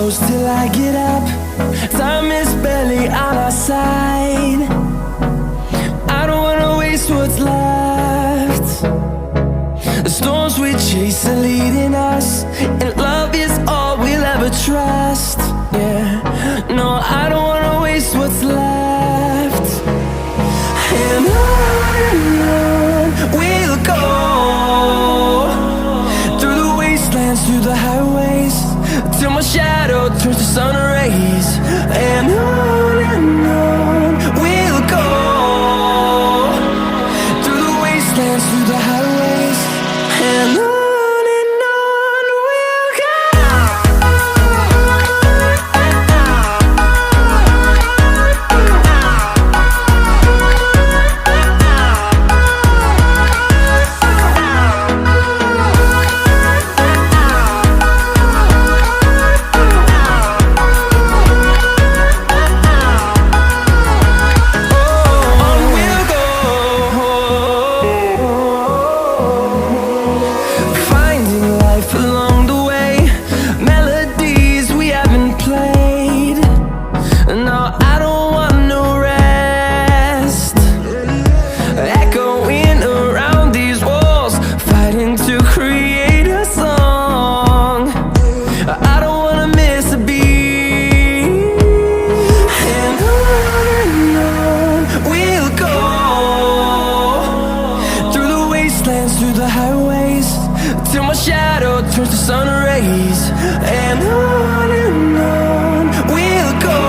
close till I get up. Time is barely on our side. I don't wanna waste what's left. The storms we chase are leading us, and love is all we'll ever trust. Yeah, no, I don't wanna waste what's left. And on we'll go, through the wastelands, through the highways, till my shadow turns to sun rays. And on we'll go, through the wastelands, through the highways, and on we'll go. Through the highways, till my shadow turns to sun rays. And on we'll go,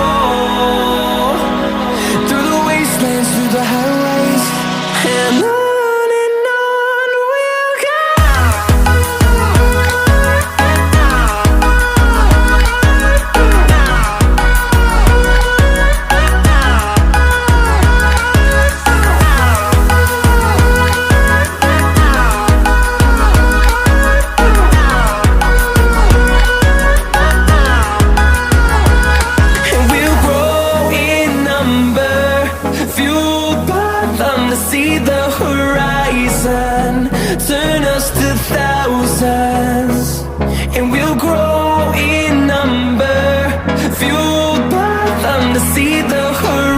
through the wastelands, through the highways, and on we'll go. See the horizon turn us to thousands, and we'll grow in number, fueled by them to see the horizon.